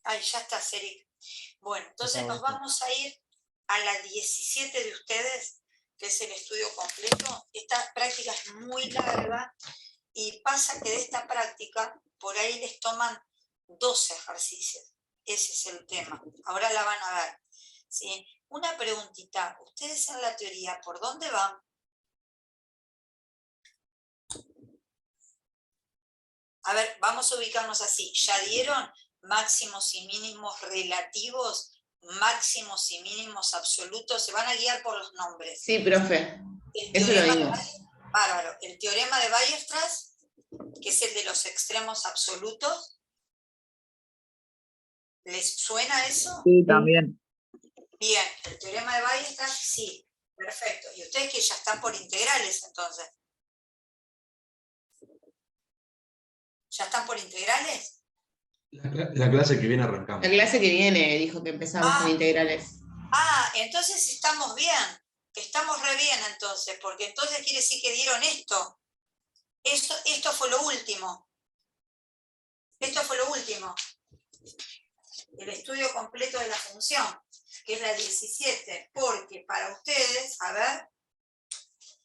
Ay, ya está, Eric. Bueno, entonces nos vamos a ir a la 17 de ustedes, que es el estudio completo. Esta práctica es muy larga y pasa que de esta práctica por ahí les toman 12 ejercicios. Ese es el tema. Ahora la van a ver. ¿Sí? Una preguntita. Ustedes en la teoría, ¿por dónde van? A ver, vamos a ubicarnos así. ¿Ya dieron máximos y mínimos relativos, máximos y mínimos absolutos? Se van a guiar por los nombres. Sí, profe. Eso lo vimos. Bárbaro. El teorema de Weierstrass, que es el de los extremos absolutos. ¿Les suena eso? Sí, también. Bien, el teorema de Weierstrass, sí. Perfecto. ¿Y ustedes que ya están por integrales entonces? ¿Ya están por integrales? La clase que viene arrancamos. La clase que viene dijo que empezamos con integrales. Entonces estamos bien. Estamos re bien entonces, porque entonces quiere decir que dieron esto. Esto fue lo último. Esto fue lo último. El estudio completo de la función, que es la 17, porque para ustedes, a ver,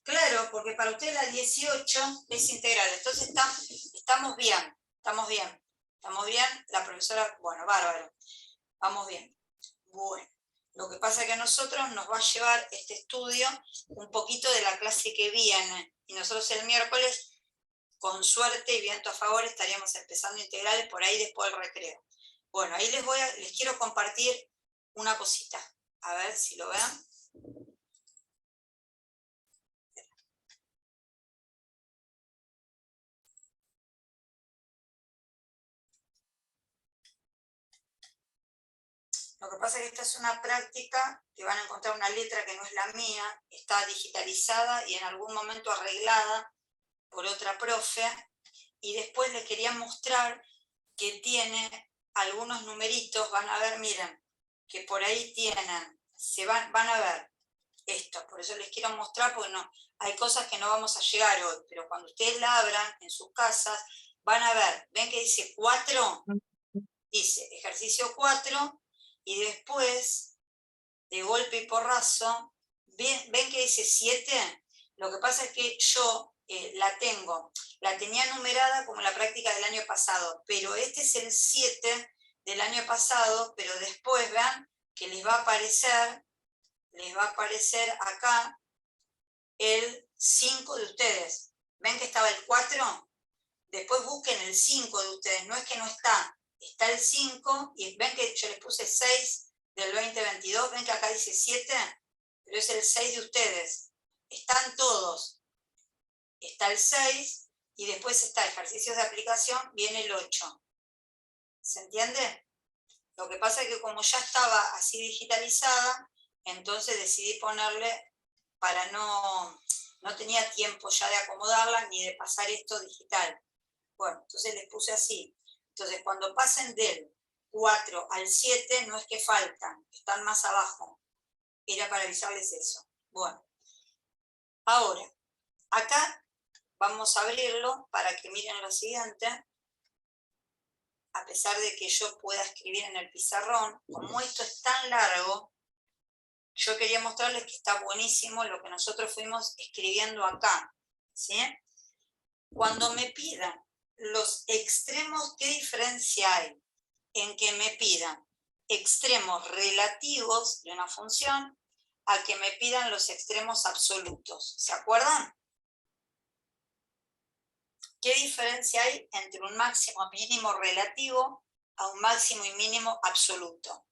claro, porque para ustedes la 18 es integral. Entonces estamos bien, estamos bien. ¿Estamos bien? La profesora, bueno, bárbaro. Vamos bien. Bueno, lo que pasa es que a nosotros nos va a llevar este estudio un poquito de la clase que viene. Y nosotros el miércoles, con suerte y viento a favor, estaríamos empezando integrales por ahí después del recreo. Bueno, ahí les quiero compartir una cosita. A ver si lo ven. Lo que pasa es que esta es una práctica que van a encontrar una letra que no es la mía, está digitalizada y en algún momento arreglada por otra profe, y después les quería mostrar que tiene algunos numeritos, van a ver, miren, que por ahí tienen, van a ver esto, por eso les quiero mostrar, porque no, hay cosas que no vamos a llegar hoy, pero cuando ustedes la abran en sus casas, van a ver, ven que dice 4, dice ejercicio 4, y después, de golpe y porrazo, ven que dice 7, lo que pasa es que yo la tenía numerada como la práctica del año pasado, pero este es el 7 del año pasado, pero después vean que les va a aparecer acá el 5 de ustedes. ¿Ven que estaba el 4? Después busquen el 5 de ustedes, no es que no está, está el 5, y ven que yo les puse 6 del 2022, ven que acá dice 7, pero es el 6 de ustedes. Están todos. Está el 6 y después está ejercicios de aplicación, viene el 8. ¿Se entiende? Lo que pasa es que como ya estaba así digitalizada, entonces decidí ponerle para no tenía tiempo ya de acomodarla ni de pasar esto digital. Bueno, entonces les puse así. Entonces cuando pasen del 4 al 7 no es que faltan, están más abajo. Era para avisarles eso. Bueno, ahora, acá vamos a abrirlo para que miren lo siguiente. A pesar de que yo pueda escribir en el pizarrón, como esto es tan largo, yo quería mostrarles que está buenísimo lo que nosotros fuimos escribiendo acá. ¿Sí? Cuando me pidan los extremos, ¿qué diferencia hay en que me pidan extremos relativos de una función a que me pidan los extremos absolutos? ¿Se acuerdan? ¿Qué diferencia hay entre un máximo y mínimo relativo a un máximo y mínimo absoluto?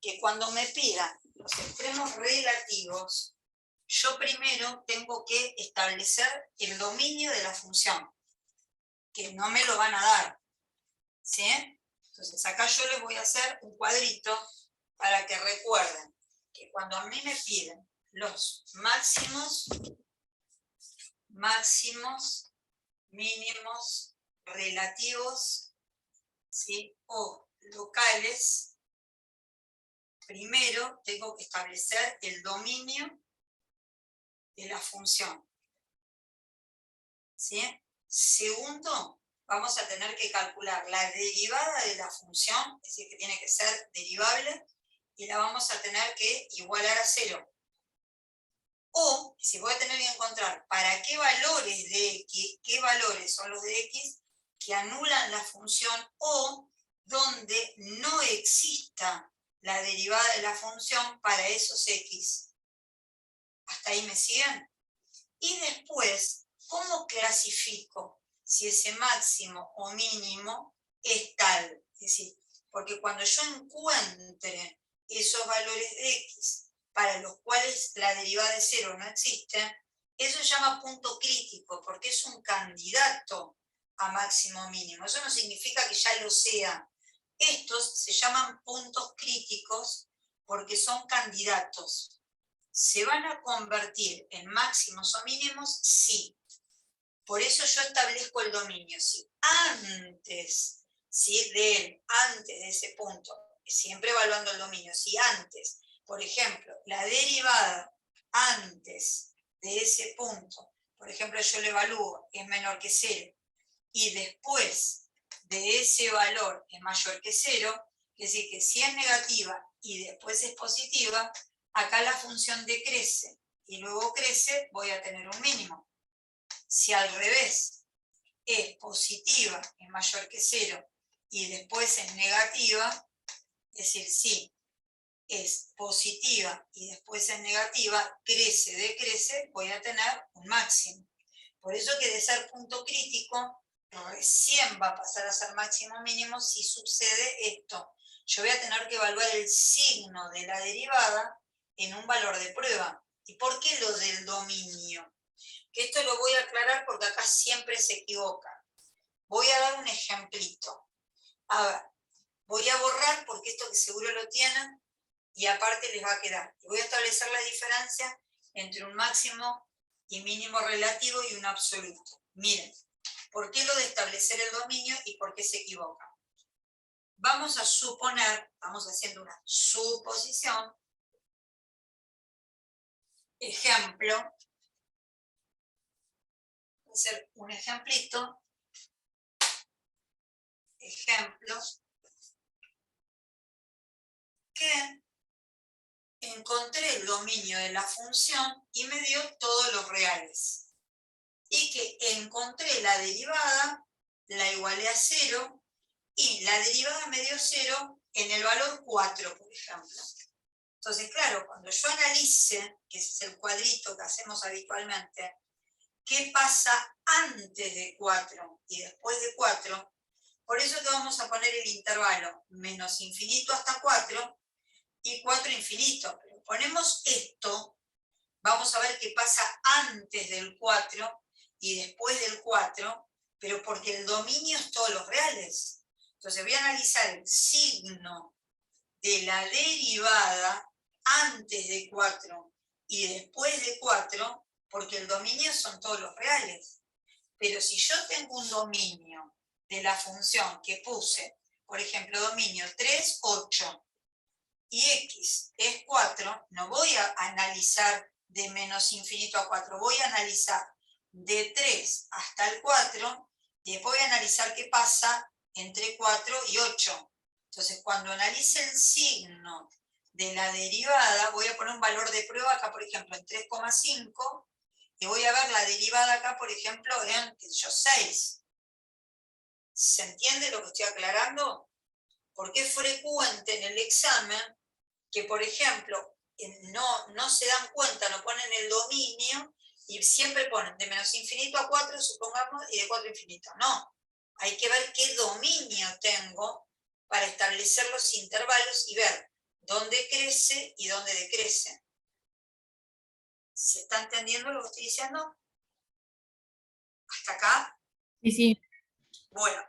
Que cuando me pidan los extremos relativos, yo primero tengo que establecer el dominio de la función, que no me lo van a dar. ¿Sí? Entonces acá yo les voy a hacer un cuadrito para que recuerden que cuando a mí me piden los máximos, mínimos, relativos, ¿sí? O locales, primero tengo que establecer el dominio de la función. ¿Sí? Segundo, vamos a tener que calcular la derivada de la función, es decir, que tiene que ser derivable, y la vamos a tener que igualar a 0. O, si voy a tener que encontrar para qué valores de x, qué valores son los de x que anulan la función, o donde no exista la derivada de la función para esos x. ¿Hasta ahí me siguen? Y después, ¿cómo clasifico si ese máximo o mínimo es tal? Es decir, porque cuando yo encuentre esos valores de x para los cuales la derivada de 0 no existe, eso se llama punto crítico, porque es un candidato a máximo o mínimo. Eso no significa que ya lo sea. Estos se llaman puntos críticos porque son candidatos. ¿Se van a convertir en máximos o mínimos? Sí. Por eso yo establezco el dominio. Si antes, ¿sí? Antes de ese punto, siempre evaluando el dominio, si antes, por ejemplo, la derivada antes de ese punto, por ejemplo, yo lo evalúo, es menor que 0, y después de ese valor es mayor que 0, es decir, que si es negativa y después es positiva, acá la función decrece y luego crece, voy a tener un mínimo. Si al revés es positiva, es mayor que 0, y después es negativa, es decir, si es positiva y después es negativa, crece, decrece, voy a tener un máximo. Por eso que de ser punto crítico, recién va a pasar a ser máximo mínimo si sucede esto. Yo voy a tener que evaluar el signo de la derivada en un valor de prueba. ¿Y por qué lo del dominio? Que esto lo voy a aclarar porque acá siempre se equivoca. Voy a dar un ejemplito. A ver, voy a borrar porque esto que seguro lo tienen y aparte les va a quedar. Y voy a establecer la diferencia entre un máximo y mínimo relativo y un absoluto. Miren, ¿por qué lo de establecer el dominio y por qué se equivoca? Vamos a suponer, estamos haciendo una suposición, ejemplo, voy a hacer un ejemplito, ejemplo, que encontré el dominio de la función y me dio todos los reales. Y que encontré la derivada, la igualé a 0, y la derivada me dio 0 en el valor 4, por ejemplo. Entonces, claro, cuando yo analice, que ese es el cuadrito que hacemos habitualmente, qué pasa antes de 4 y después de 4, por eso que vamos a poner el intervalo menos infinito hasta 4 y 4 infinito. Pero ponemos esto, vamos a ver qué pasa antes del 4 y después del 4, pero porque el dominio es todos los reales. Entonces voy a analizar el signo de la derivada antes de 4 y después de 4, porque el dominio son todos los reales. Pero si yo tengo un dominio de la función que puse, por ejemplo, dominio 3, 8, y x es 4, no voy a analizar de menos infinito a 4, voy a analizar de 3 hasta el 4, y después voy a analizar qué pasa entre 4 y 8. Entonces, cuando analice el signo de la derivada, voy a poner un valor de prueba acá, por ejemplo, en 3,5, y voy a ver la derivada acá, por ejemplo, en 6. ¿Se entiende lo que estoy aclarando? Porque es frecuente en el examen que, por ejemplo, no se dan cuenta, no ponen el dominio y siempre ponen de menos infinito a 4, supongamos, y de 4 a infinito. No, hay que ver qué dominio tengo para establecer los intervalos y ver dónde crece y dónde decrece. ¿Se está entendiendo lo que estoy diciendo? ¿Hasta acá? Sí, sí. Bueno,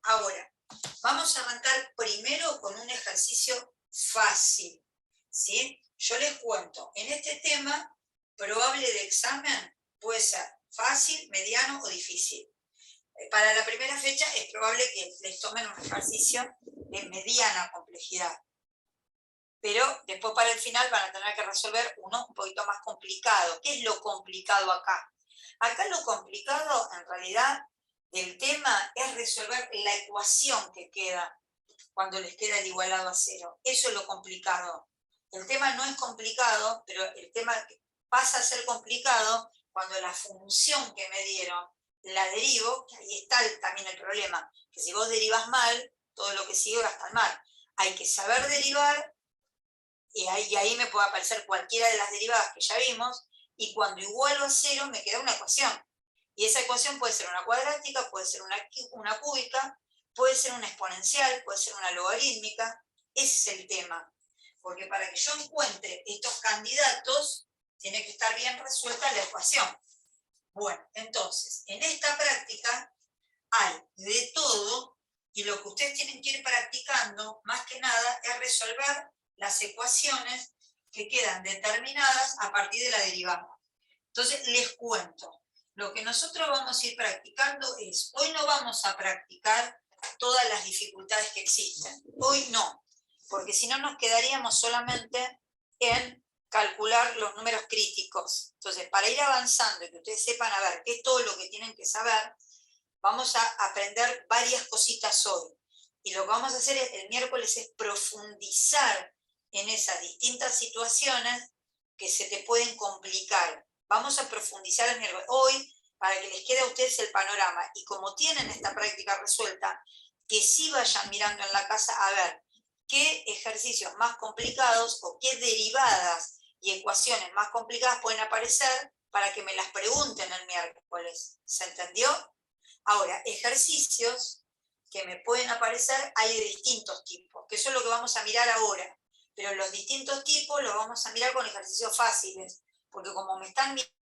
ahora, vamos a arrancar primero con un ejercicio fácil, ¿sí? Yo les cuento, en este tema, probable de examen puede ser fácil, mediano o difícil. Para la primera fecha es probable que les tomen un ejercicio de mediana complejidad, pero después para el final van a tener que resolver uno un poquito más complicado. ¿Qué es lo complicado acá? Acá lo complicado en realidad El tema es resolver la ecuación que queda cuando les queda el igualado a 0. Eso es lo complicado. El tema no es complicado, pero el tema pasa a ser complicado cuando la función que me dieron la derivo, que ahí está también el problema, que si vos derivas mal, todo lo que sigue va a estar mal. Hay que saber derivar, y ahí me puede aparecer cualquiera de las derivadas que ya vimos, y cuando igualo a 0 me queda una ecuación. Y esa ecuación puede ser una cuadrática, puede ser una cúbica, puede ser una exponencial, puede ser una logarítmica. Ese es el tema. Porque para que yo encuentre estos candidatos, tiene que estar bien resuelta la ecuación. Bueno, entonces, en esta práctica hay de todo, y lo que ustedes tienen que ir practicando, más que nada, es resolver las ecuaciones que quedan determinadas a partir de la derivada. Entonces, les cuento. Lo que nosotros vamos a ir practicando es, hoy no vamos a practicar todas las dificultades que existen. Hoy no, porque si no nos quedaríamos solamente en calcular los números críticos. Entonces, para ir avanzando y que ustedes sepan a ver qué es todo lo que tienen que saber, vamos a aprender varias cositas hoy. Y lo que vamos a hacer el miércoles es profundizar en esas distintas situaciones que se te pueden complicar. Vamos a profundizar el miércoles. Hoy, para que les quede a ustedes el panorama, y como tienen esta práctica resuelta, que sí vayan mirando en la casa a ver qué ejercicios más complicados o qué derivadas y ecuaciones más complicadas pueden aparecer para que me las pregunten el miércoles. ¿Se entendió? Ahora, ejercicios que me pueden aparecer hay de distintos tipos, que eso es lo que vamos a mirar ahora. Pero los distintos tipos los vamos a mirar con ejercicios fáciles, porque como me están mirando,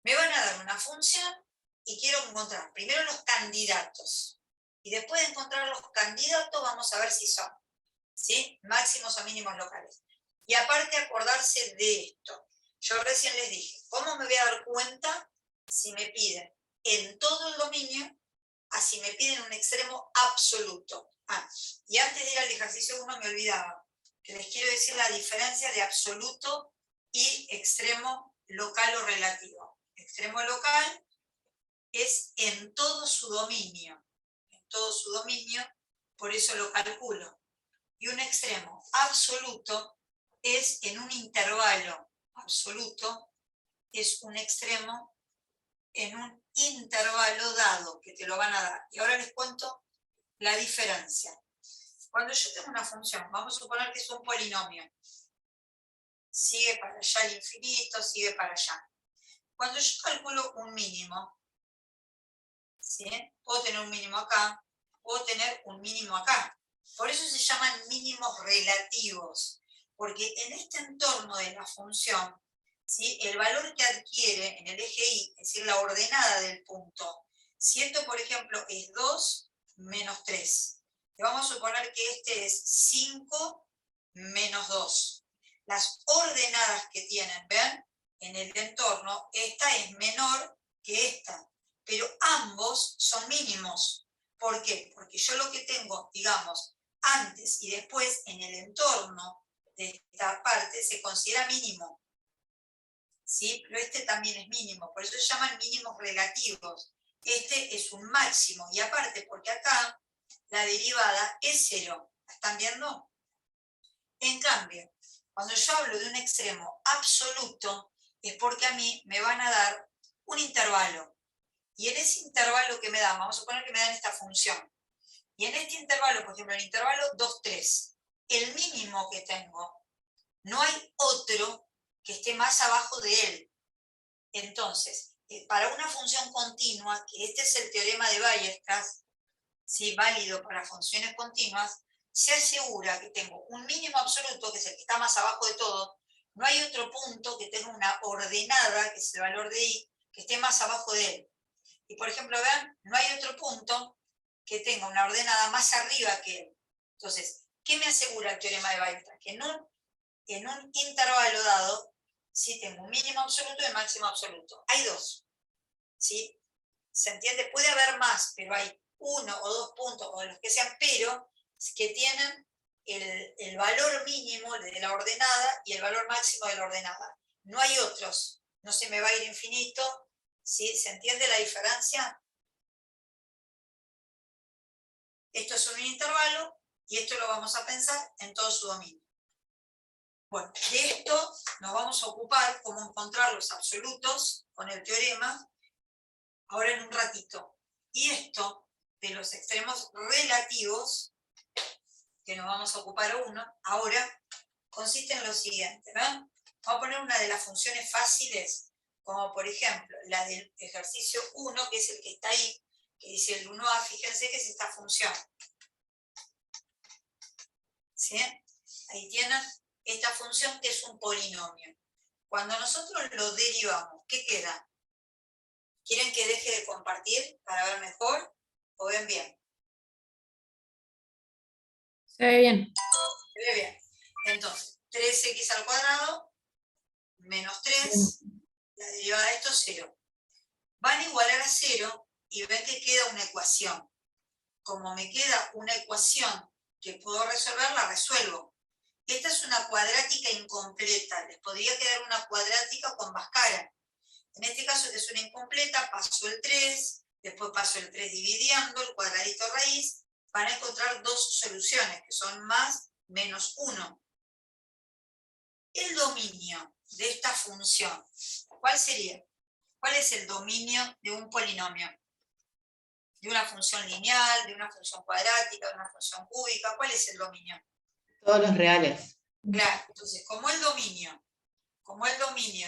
me van a dar una función y quiero encontrar primero los candidatos. Y después de encontrar los candidatos vamos a ver si son, ¿sí?, máximos o mínimos locales. Y aparte acordarse de esto. Yo recién les dije, ¿cómo me voy a dar cuenta si me piden en todo el dominio a si me piden un extremo absoluto? Y antes de ir al ejercicio 1 me olvidaba que les quiero decir la diferencia de absoluto y extremo local o relativo. Extremo local es en todo su dominio, por eso lo calculo. Y un extremo absoluto es en un intervalo absoluto, es un extremo en un intervalo dado, que te lo van a dar. Y ahora les cuento la diferencia. Cuando yo tengo una función, vamos a suponer que es un polinomio, sigue para allá al infinito, sigue para allá. Cuando yo calculo un mínimo, ¿sí?, puedo tener un mínimo acá, puedo tener un mínimo acá. Por eso se llaman mínimos relativos, porque en este entorno de la función, ¿sí?, el valor que adquiere en el eje Y, es decir, la ordenada del punto, si esto, por ejemplo, es 2 menos 3, le vamos a suponer que este es 5 menos 2. Las ordenadas que tienen, ¿ven?, en el entorno, esta es menor que esta, pero ambos son mínimos. ¿Por qué? Porque yo lo que tengo, digamos, antes y después en el entorno de esta parte se considera mínimo, ¿sí? Pero este también es mínimo, por eso se llaman mínimos relativos. Este es un máximo, y aparte porque acá la derivada es 0. ¿La están viendo? En cambio, cuando yo hablo de un extremo absoluto, es porque a mí me van a dar un intervalo. Y en ese intervalo que me dan, vamos a suponer que me dan esta función. Y en este intervalo, por ejemplo, el intervalo 2, 3, el mínimo que tengo, no hay otro que esté más abajo de él. Entonces, para una función continua, que este es el teorema de Weierstrass, ¿sí?, válido para funciones continuas, se asegura que tengo un mínimo absoluto, que es el que está más abajo de todo, no hay otro punto que tenga una ordenada, que es el valor de Y, que esté más abajo de él. Y por ejemplo, vean, no hay otro punto que tenga una ordenada más arriba que él. Entonces, ¿qué me asegura el teorema de Weierstrass? Que en un intervalo dado, sí tengo un mínimo absoluto y un máximo absoluto. Hay dos, ¿sí? ¿Se entiende? Puede haber más, pero hay 1 o 2 puntos, o los que sean, pero que tienen el valor mínimo de la ordenada y el valor máximo de la ordenada. No hay otros, no se me va a ir infinito, ¿sí? ¿Se entiende la diferencia? Esto es un intervalo y esto lo vamos a pensar en todo su dominio. Bueno, de esto nos vamos a ocupar cómo encontrar los absolutos con el teorema ahora en un ratito. Y esto de los extremos relativos, que nos vamos a ocupar ahora, consiste en lo siguiente, ¿no? Vamos a poner una de las funciones fáciles, como por ejemplo la del ejercicio 1, que es el que está ahí, que dice el 1a, fíjense que es esta función. ¿Sí? Ahí tienen esta función que es un polinomio. Cuando nosotros lo derivamos, ¿qué queda? ¿Quieren que deje de compartir para ver mejor o ven bien? Se ve bien. Se ve bien. Entonces, 3x al cuadrado menos 3, la derivada de esto es 0. Van a igualar a 0 y ven que queda una ecuación. Como me queda una ecuación que puedo resolver, la resuelvo. Esta es una cuadrática incompleta. Les podría quedar una cuadrática con Bhaskara. En este caso, que es una incompleta, paso el 3, después paso el 3 dividiendo, el cuadradito raíz, van a encontrar dos soluciones, que son más menos 1. El dominio de esta función, ¿cuál sería? ¿Cuál es el dominio de un polinomio? ¿De una función lineal, de una función cuadrática, de una función cúbica? ¿Cuál es el dominio? Todos los reales. Claro, entonces, como el dominio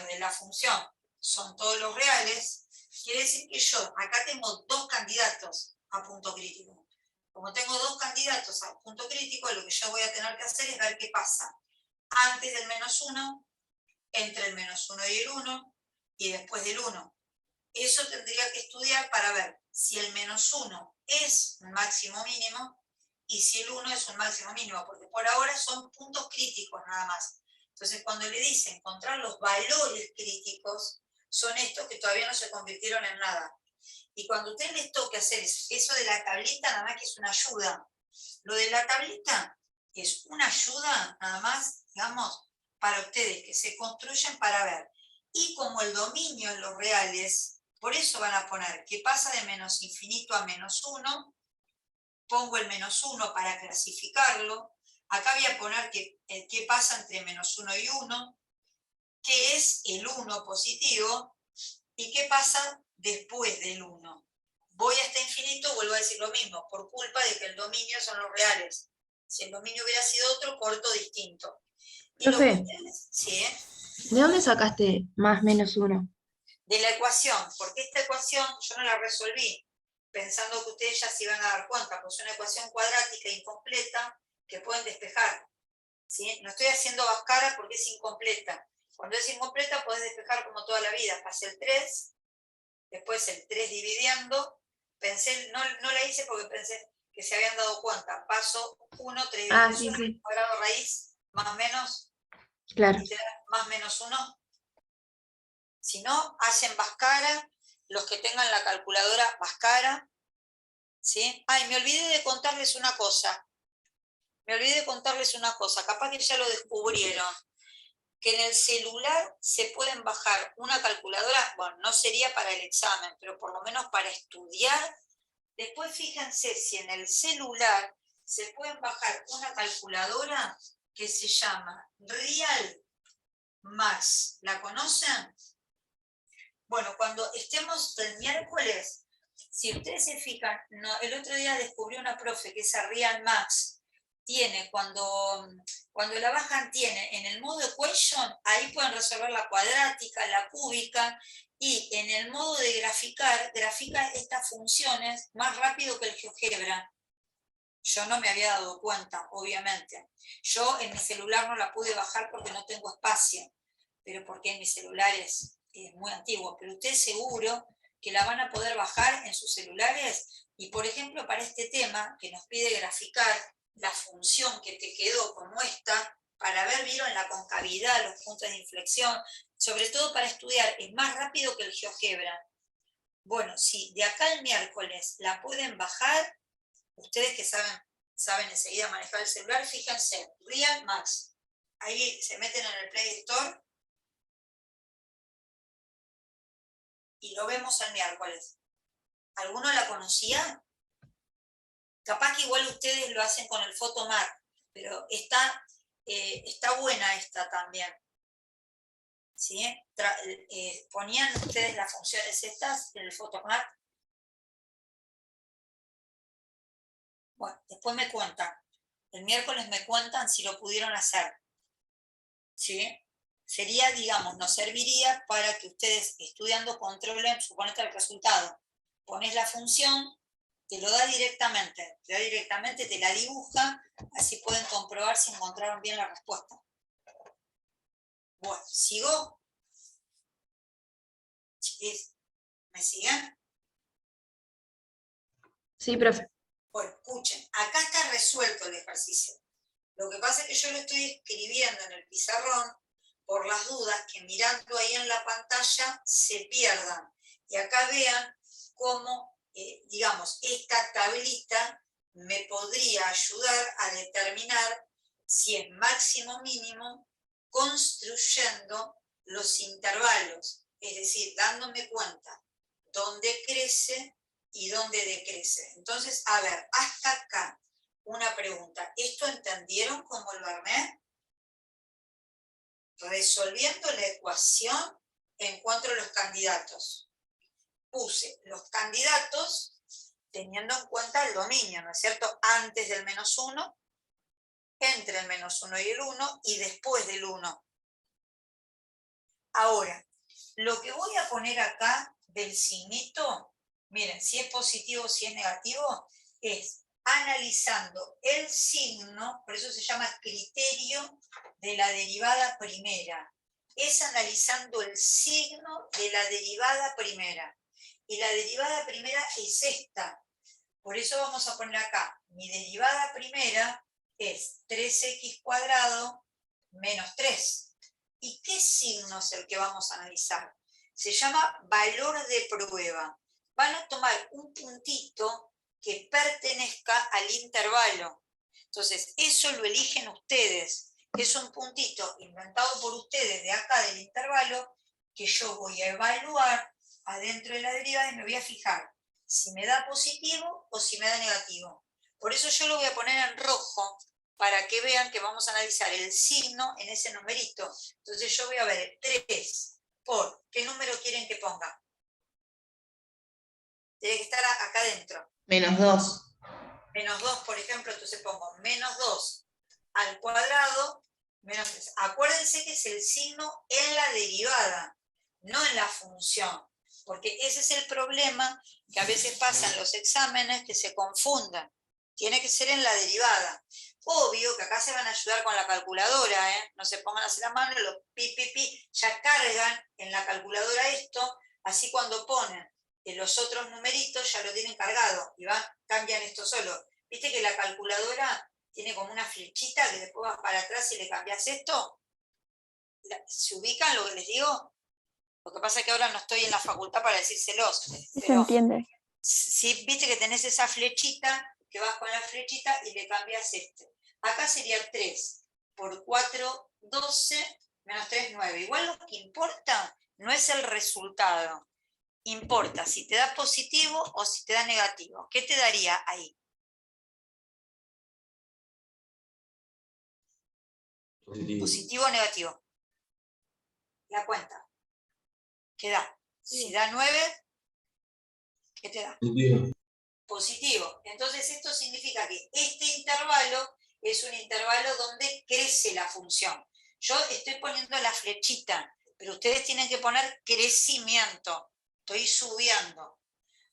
de la función son todos los reales, quiere decir que yo acá tengo dos candidatos a punto crítico. Como tengo dos candidatos a punto crítico, lo que yo voy a tener que hacer es ver qué pasa antes del menos 1, entre el menos 1 y el 1, y después del 1. Eso tendría que estudiar para ver si el menos 1 es un máximo mínimo y si el 1 es un máximo mínimo, porque por ahora son puntos críticos nada más. Entonces, cuando le dice encontrar los valores críticos, son estos que todavía no se convirtieron en nada. Y cuando a ustedes les toque hacer eso de la tablita, nada más que es una ayuda. Lo de la tablita es una ayuda, nada más, digamos, para ustedes, que se construyen para ver. Y como el dominio en los reales, por eso van a poner que pasa de menos infinito a menos 1, pongo el menos 1 para clasificarlo. Acá voy a poner qué pasa entre menos 1 y 1, qué es el 1 positivo y qué pasa después del 1. Voy hasta infinito, vuelvo a decir lo mismo, por culpa de que el dominio son los reales. Si el dominio hubiera sido otro, corto distinto. Y lo que Profe, ustedes, ¿sí? ¿de dónde sacaste más menos 1? De la ecuación, porque esta ecuación yo no la resolví pensando que ustedes ya se iban a dar cuenta, pues es una ecuación cuadrática incompleta que pueden despejar. ¿Sí? No estoy haciendo Bhaskara porque es incompleta. Cuando es incompleta podés despejar como toda la vida. Pasé el 3, después el 3 dividiendo, pensé, no la hice porque pensé que se habían dado cuenta. Paso 1, 3 dividiendo Sí, sí. cuadrado raíz, más menos, Claro. más menos 1. Si no, hacen Bhaskara, los que tengan la calculadora Bhaskara, ¿sí? Ay, me olvidé de contarles una cosa. Capaz que ya lo descubrieron. Que en el celular se pueden bajar una calculadora, bueno, no sería para el examen, pero por lo menos para estudiar. Después fíjense si en el celular se pueden bajar una calculadora que se llama Real Max. ¿La conocen? Bueno, cuando estemos el miércoles, si ustedes se fijan, el otro día descubrí una profe que esa Real Max tiene, cuando la bajan, tiene en el modo equation, ahí pueden resolver la cuadrática, la cúbica, y en el modo de graficar, grafica estas funciones más rápido que el GeoGebra. Yo no me había dado cuenta, obviamente. Yo en mi celular no la pude bajar porque no tengo espacio, pero porque en mi celular es muy antiguo, pero ustedes seguro que la van a poder bajar en sus celulares. Y por ejemplo, para este tema que nos pide graficar la función que te quedó como esta, para ver, vieron la concavidad, los puntos de inflexión, sobre todo para estudiar, es más rápido que el GeoGebra. Bueno, si de acá al miércoles la pueden bajar, ustedes que saben enseguida manejar el celular, fíjense, Real Max. Ahí se meten en el Play Store y lo vemos el miércoles. ¿Alguno la conocía? Capaz que igual ustedes lo hacen con el Photomat, pero está buena esta también. ¿Sí? ¿Ponían ustedes las funciones estas en el Photomat? Bueno, después me cuentan. El miércoles me cuentan si lo pudieron hacer. ¿Sí? Sería, digamos, nos serviría para que ustedes estudiando controlen, suponete el resultado. Pones la función, te lo da directamente, te la dibuja, así pueden comprobar si encontraron bien la respuesta. Bueno, ¿sigo? Chiquis, ¿me siguen? Sí, profe. Bueno, escuchen, acá está resuelto el ejercicio. Lo que pasa es que yo lo estoy escribiendo en el pizarrón por las dudas que mirando ahí en la pantalla se pierdan. Y acá vean cómo, digamos, esta tablita me podría ayudar a determinar si es máximo o mínimo construyendo los intervalos, es decir, dándome cuenta dónde crece y dónde decrece. Entonces, a ver, hasta acá, una pregunta. ¿Esto entendieron cómo lo armé? Resolviendo la ecuación, encuentro los candidatos. Puse los candidatos teniendo en cuenta el dominio, ¿no es cierto? Antes del -1, entre el -1 y el 1 y después del 1. Ahora, lo que voy a poner acá del signito, miren, si es positivo o si es negativo, es analizando el signo, por eso se llama criterio de la derivada primera. Es analizando el signo de la derivada primera. Y la derivada primera es esta. Por eso vamos a poner acá, mi derivada primera es 3x² menos 3. ¿Y qué signo es el que vamos a analizar? Se llama valor de prueba. Van a tomar un puntito que pertenezca al intervalo. Entonces, eso lo eligen ustedes. Es un puntito inventado por ustedes de acá del intervalo que yo voy a evaluar adentro de la derivada y me voy a fijar si me da positivo o si me da negativo. Por eso yo lo voy a poner en rojo para que vean que vamos a analizar el signo en ese numerito. Entonces yo voy a ver 3 por, ¿qué número quieren que ponga? Tiene que estar acá adentro. -2. -2, por ejemplo, entonces pongo -2 al cuadrado, menos 3. Acuérdense que es el signo en la derivada, no en la función, porque ese es el problema que a veces pasa en los exámenes, que se confundan. Tiene que ser en la derivada. Obvio que acá se van a ayudar con la calculadora, ¿eh? No se pongan a hacer la mano, los pi, ya cargan en la calculadora esto, así cuando ponen los otros numeritos ya lo tienen cargado y cambian esto solo. ¿Viste que la calculadora tiene como una flechita que después vas para atrás y le cambias esto? ¿Se ubican lo que les digo? Lo que pasa es que ahora no estoy en la facultad para decírselos. Se entiende. Sí, viste que tenés esa flechita, que vas con la flechita y le cambias este. Acá sería 3 por 4, 12, menos 3, 9. Igual lo que importa no es el resultado. Importa si te da positivo o si te da negativo. ¿Qué te daría ahí? Positivo o negativo. La cuenta. ¿Qué da? Si da 9, ¿qué te da? Positivo. Entonces esto significa que este intervalo es un intervalo donde crece la función. Yo estoy poniendo la flechita, pero ustedes tienen que poner crecimiento. Estoy subiendo.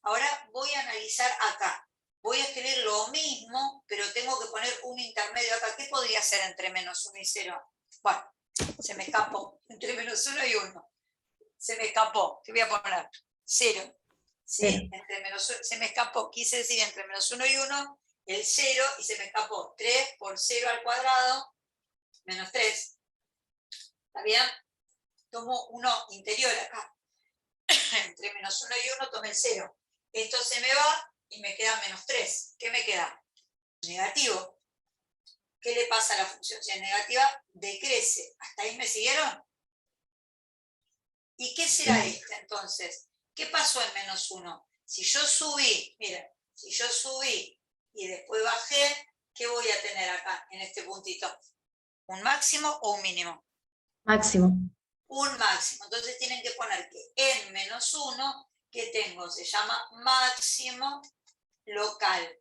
Ahora voy a analizar acá. Voy a escribir lo mismo, pero tengo que poner un intermedio acá. ¿Qué podría ser entre -1 y 0? Bueno, se me escapó. Entre -1 y 1. Se me escapó. ¿Qué voy a poner? 0. ¿Sí? Se me escapó. Quise decir entre -1 y 1, el 0, y se me escapó. 3 por 0 al cuadrado, menos 3. ¿Está bien? Tomo uno interior acá. entre menos 1 y 1 tomé el 0. Esto se me va y me queda menos 3. ¿Qué me queda? Negativo. ¿Qué le pasa a la función? Si es negativa, decrece. ¿Hasta ahí me siguieron? ¿Y qué será este entonces? ¿Qué pasó en menos 1? Si yo subí, miren, si yo subí y después bajé, ¿qué voy a tener acá, en este puntito? ¿Un máximo o un mínimo? Máximo. Un máximo. Entonces tienen que poner que en menos 1, que tengo, se llama máximo local.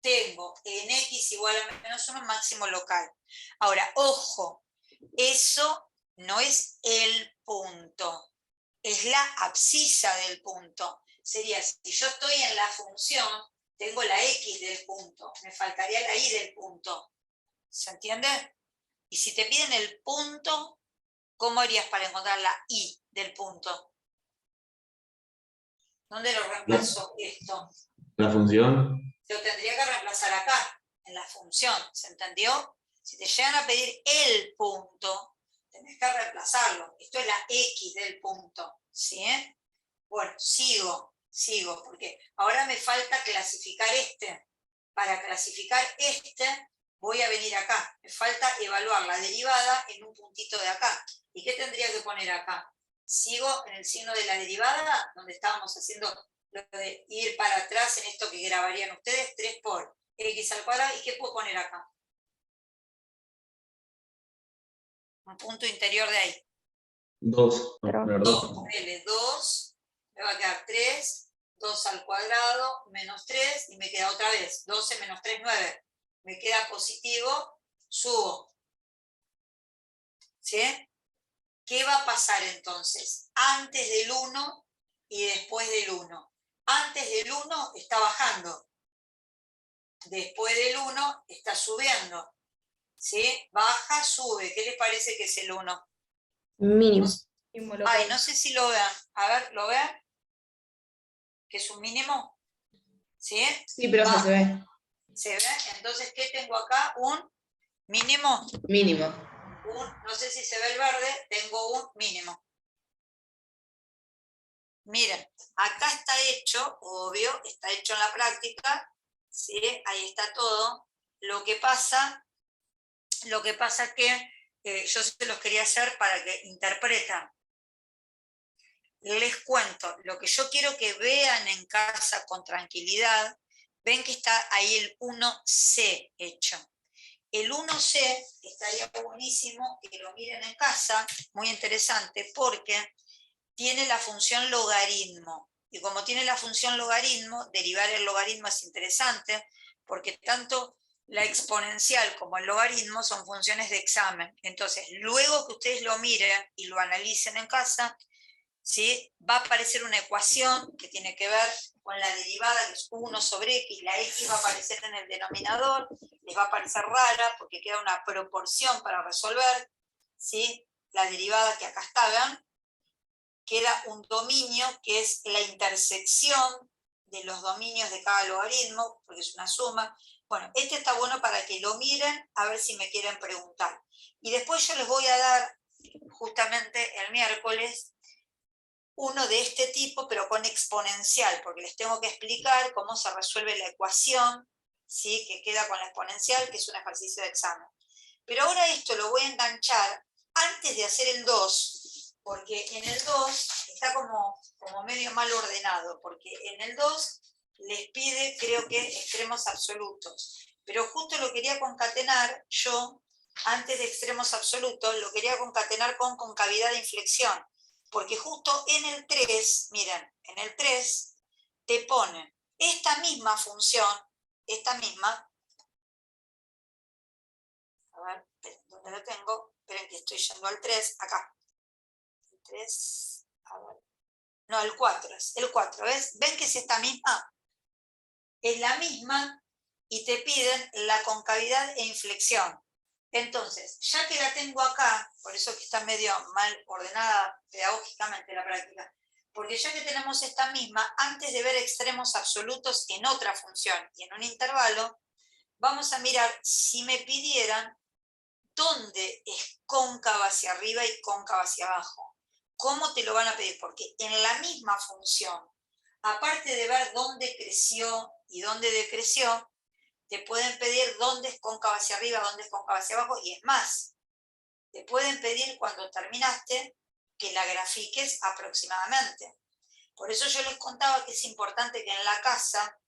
Tengo en x igual a menos 1 máximo local. Ahora, ojo, eso no es el punto, es la abscisa del punto. Sería, si yo estoy en la función, tengo la x del punto, me faltaría la y del punto. ¿Se entiende? Y si te piden el punto, ¿cómo harías para encontrar la y del punto? ¿Dónde lo reemplazo esto? La función. Lo tendría que reemplazar acá, en la función, ¿se entendió? Si te llegan a pedir el punto, tenés que reemplazarlo. Esto es la x del punto, ¿sí? Bueno, sigo, porque ahora me falta clasificar este. Para clasificar este, voy a venir acá. Me falta evaluar la derivada en un puntito de acá. ¿Y qué tendría que poner acá? Sigo en el signo de la derivada, donde estábamos haciendo lo de ir para atrás en esto que grabarían ustedes, 3 por x al cuadrado. ¿Y qué puedo poner acá? Un punto interior de ahí. 2. Pero- 2. Ponele 2, me va a quedar 3, 2 al cuadrado, menos 3, y me queda otra vez, 12 menos 3, 9. Me queda positivo, subo. ¿Sí? ¿Qué va a pasar entonces? Antes del 1 y después del 1. Antes del 1 está bajando. Después del 1 está subiendo. ¿Sí? Baja, sube. ¿Qué les parece que es el 1? Mínimo. Ay, no sé si lo vean. A ver, ¿lo ven? ¿Que es un mínimo? ¿Sí? Sí, profe, se ve. ¿Se ve? Entonces, ¿qué tengo acá? Un mínimo. Mínimo. No sé si se ve el verde, tengo un mínimo. Miren, acá está hecho, obvio, está hecho en la práctica, ¿sí? Ahí está todo. Lo que pasa que yo se los quería hacer para que interpretan. Les cuento, lo que yo quiero que vean en casa con tranquilidad, ven que está ahí el 1C hecho. El 1C estaría buenísimo que lo miren en casa, muy interesante, porque tiene la función logaritmo. Y como tiene la función logaritmo, derivar el logaritmo es interesante, porque tanto la exponencial como el logaritmo son funciones de examen. Entonces, luego que ustedes lo miren y lo analicen en casa, ¿sí? Va a aparecer una ecuación que tiene que ver con la derivada, que es 1 sobre x, la x va a aparecer en el denominador, les va a parecer rara porque queda una proporción para resolver, ¿sí? La derivada que acá está, ¿ven? Queda un dominio que es la intersección de los dominios de cada logaritmo, porque es una suma. Bueno, este está bueno para que lo miren, a ver si me quieren preguntar. Y después yo les voy a dar, justamente el miércoles, uno de este tipo, pero con exponencial, porque les tengo que explicar cómo se resuelve la ecuación, ¿sí? Que queda con la exponencial, que es un ejercicio de examen. Pero ahora esto lo voy a enganchar antes de hacer el 2, porque en el 2 está como medio mal ordenado, porque en el 2 les pide, creo que, extremos absolutos. Pero justo lo quería concatenar yo, antes de extremos absolutos, lo quería concatenar con concavidad de inflexión. Porque justo en el 3, miren, en el 3 te ponen esta misma función, esta misma, a ver, esperen, ¿dónde lo tengo? Esperen que estoy yendo al 3, acá. El 3, a ver. No, el 4 es, el 4, ¿ves? ¿Ven que es esta misma? Es la misma y te piden la concavidad e inflexión. Entonces, ya que la tengo acá, por eso que está medio mal ordenada pedagógicamente la práctica, porque ya que tenemos esta misma, antes de ver extremos absolutos en otra función y en un intervalo, vamos a mirar si me pidieran dónde es cóncava hacia arriba y cóncava hacia abajo. ¿Cómo te lo van a pedir? Porque en la misma función, aparte de ver dónde creció y dónde decreció, te pueden pedir dónde es cóncava hacia arriba, dónde es cóncava hacia abajo, y es más, te pueden pedir cuando terminaste que la grafiques aproximadamente. Por eso yo les contaba que es importante que en la casa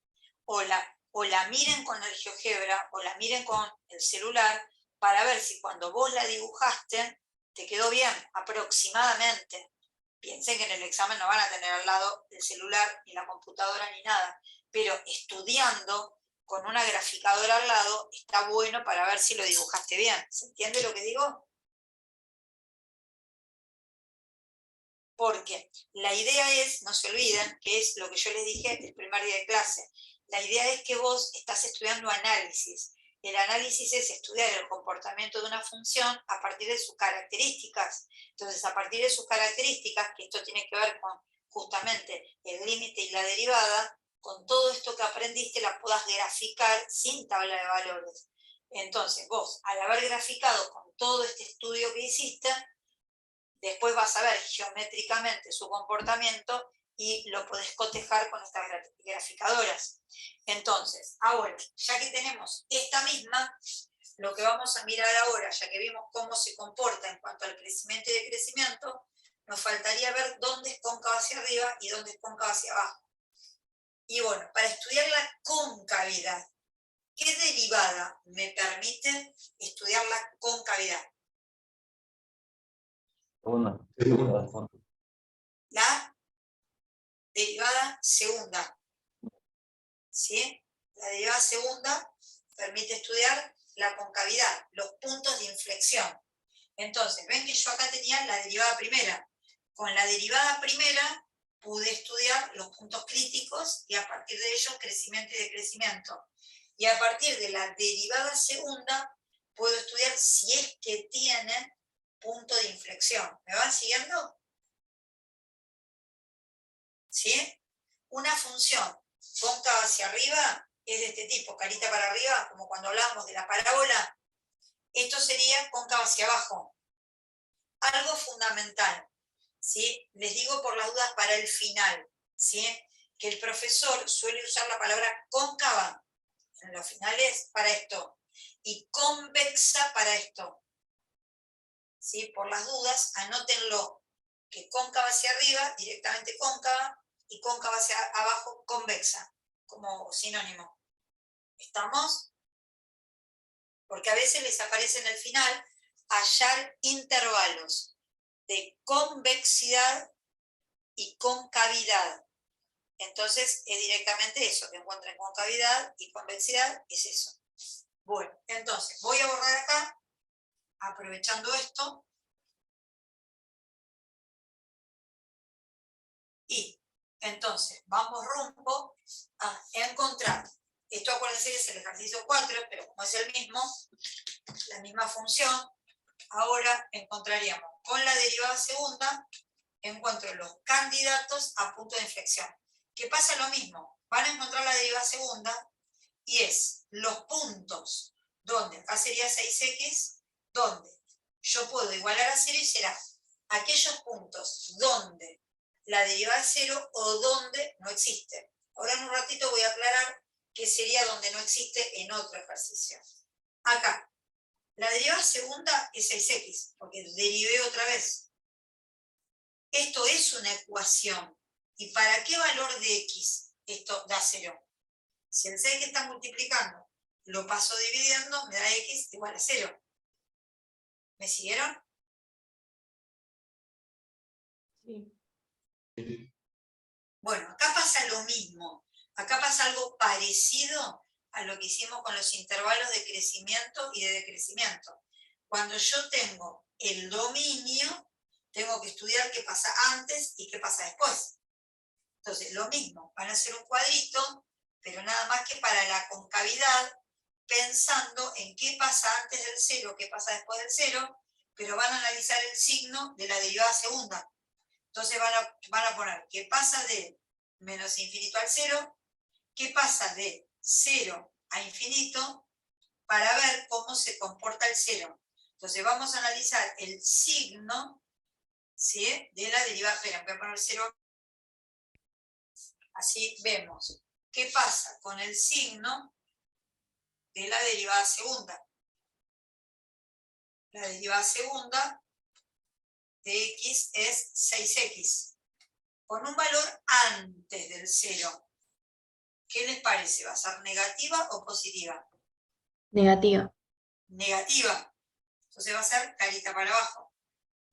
o la miren con el GeoGebra o la miren con el celular para ver si cuando vos la dibujaste te quedó bien, aproximadamente. Piensen que en el examen no van a tener al lado el celular, ni la computadora, ni nada, pero estudiando con una graficadora al lado está bueno para ver si lo dibujaste bien. ¿Se entiende lo que digo? Porque la idea es, no se olviden, que es lo que yo les dije el primer día de clase, la idea es que vos estás estudiando análisis. El análisis es estudiar el comportamiento de una función a partir de sus características. Entonces, a partir de sus características, que esto tiene que ver con justamente el límite y la derivada, con todo esto que aprendiste la puedas graficar sin tabla de valores. Entonces, vos, al haber graficado con todo este estudio que hiciste, después vas a ver geométricamente su comportamiento y lo podés cotejar con estas graficadoras. Entonces, ahora, ya que tenemos esta misma, lo que vamos a mirar ahora, ya que vimos cómo se comporta en cuanto al crecimiento y decrecimiento, nos faltaría ver dónde es cóncava hacia arriba y dónde es cóncava hacia abajo. Y bueno, para estudiar la concavidad, ¿qué derivada me permite estudiar la concavidad? La derivada segunda. ¿Sí? La derivada segunda permite estudiar la concavidad, los puntos de inflexión. Entonces, ven que yo acá tenía la derivada primera. Con la derivada primera pude estudiar los puntos críticos y a partir de ellos crecimiento y decrecimiento. Y a partir de la derivada segunda puedo estudiar si es que tienen punto de inflexión. ¿Me van siguiendo? ¿Sí? Una función cóncava hacia arriba es de este tipo, carita para arriba, como cuando hablábamos de la parábola. Esto sería cóncava hacia abajo. Algo fundamental, ¿sí? Les digo por las dudas para el final, ¿sí? Que el profesor suele usar la palabra cóncava en los finales para esto y convexa para esto. ¿Sí? Por las dudas, anótenlo, que cóncava hacia arriba, directamente cóncava, y cóncava hacia abajo, convexa, como sinónimo. ¿Estamos? Porque a veces les aparece en el final hallar intervalos de convexidad y concavidad. Entonces es directamente eso, que encuentren concavidad y convexidad, es eso. Bueno, entonces voy a borrar acá, aprovechando esto, y entonces vamos rumbo a encontrar, esto acuérdense que es el ejercicio 4, pero como es el mismo, la misma función, ahora encontraríamos con la derivada segunda, encuentro los candidatos a punto de inflexión. Que pasa lo mismo, van a encontrar la derivada segunda y es los puntos donde, acá sería 6x, donde yo puedo igualar a 0 y será aquellos puntos donde la derivada es 0 o donde no existe. Ahora en un ratito voy a aclarar qué sería donde no existe en otro ejercicio. Acá, la derivada segunda es 6x, porque derivé otra vez. Esto es una ecuación. ¿Y para qué valor de x esto da 0? Si el 6 que está multiplicando lo paso dividiendo, me da x igual a 0. ¿Me siguieron? Sí. Bueno, acá pasa lo mismo. Acá pasa algo parecido a lo que hicimos con los intervalos de crecimiento y de decrecimiento. Cuando yo tengo el dominio, tengo que estudiar qué pasa antes y qué pasa después. Entonces, lo mismo, van a hacer un cuadrito, pero nada más que para la concavidad, pensando en qué pasa antes del 0, qué pasa después del 0, pero van a analizar el signo de la derivada segunda. Entonces van a poner qué pasa de menos infinito al 0, qué pasa de 0 a infinito, para ver cómo se comporta el 0. Entonces vamos a analizar el signo ¿sí? De la derivada, espera, voy a poner 0. Así vemos qué pasa con el signo de la derivada segunda. La derivada segunda de x es 6x, con un valor antes del 0. ¿Qué les parece? ¿Va a ser negativa o positiva? Negativa. Negativa. Entonces va a ser carita para abajo,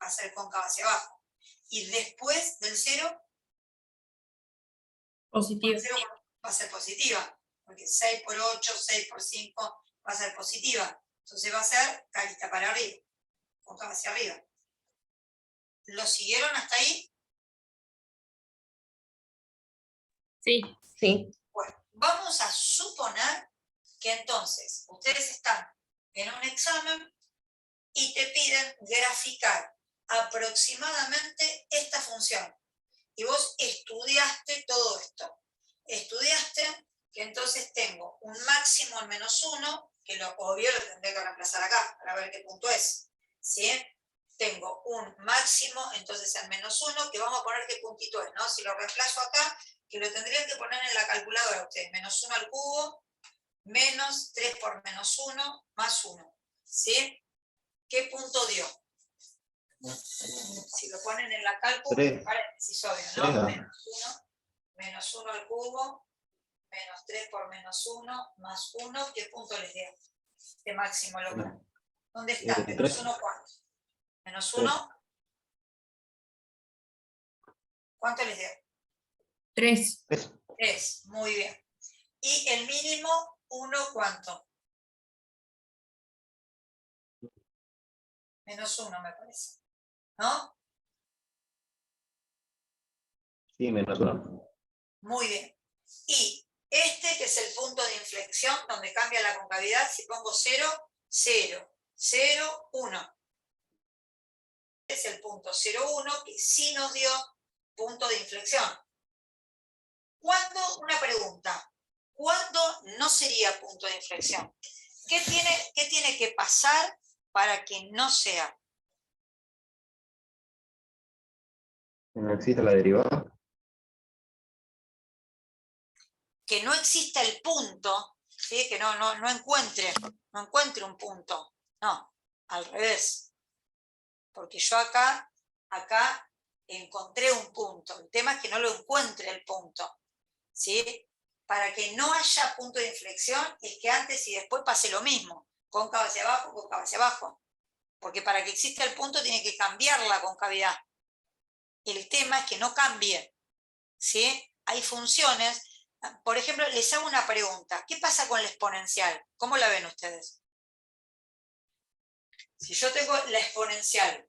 va a ser cóncava hacia abajo. Y después del 0, Positiva. va a ser positiva, porque 6 por 8, 6 por 5 va a ser positiva. Entonces va a ser carita para arriba, cóncava hacia arriba. ¿Lo siguieron hasta ahí? Sí. Sí. Bueno, vamos a suponer que entonces ustedes están en un examen y te piden graficar aproximadamente esta función. Y vos estudiaste todo esto. Estudiaste que entonces tengo un máximo en -1, que lo obvio lo tendré que reemplazar acá para ver qué punto es. ¿Sí? Tengo un máximo entonces en -1, que vamos a poner qué puntito es, ¿no? Si lo reemplazo acá, que lo tendrían que poner en la calculadora ustedes, -1 al cubo, menos 3 por -1, más 1. ¿Sí? ¿Qué punto dio? Si lo ponen en la cálculo, paréntesis, obvio, ¿no? -1 al cubo, menos 3 por -1, más 1, ¿qué punto les dio? De máximo local. ¿Dónde está? ¿-1 cuánto? ¿-1? ¿Cuánto les dio? 3. 3, muy bien. ¿Y el mínimo 1 cuánto? -1 me parece, ¿no? Sí, -1. Muy bien. Y este que es el punto de inflexión donde cambia la concavidad, si pongo 0, 0, 0, 1. Es el punto 0, 1 que sí nos dio punto de inflexión. ¿Cuándo? Una pregunta. ¿Cuándo no sería punto de inflexión? ¿Qué tiene que pasar para que no sea? No existe la derivada. Que no exista el punto, ¿sí? Que no encuentre un punto. No, al revés. Porque yo acá encontré un punto. El tema es que no lo encuentre el punto. ¿Sí? Para que no haya punto de inflexión es que antes y después pase lo mismo. Cóncava hacia abajo, cóncava hacia abajo. Porque para que exista el punto tiene que cambiar la concavidad. El tema es que no cambie. ¿Sí? Hay funciones. Por ejemplo, les hago una pregunta. ¿Qué pasa con la exponencial? ¿Cómo la ven ustedes? Si yo tengo la exponencial,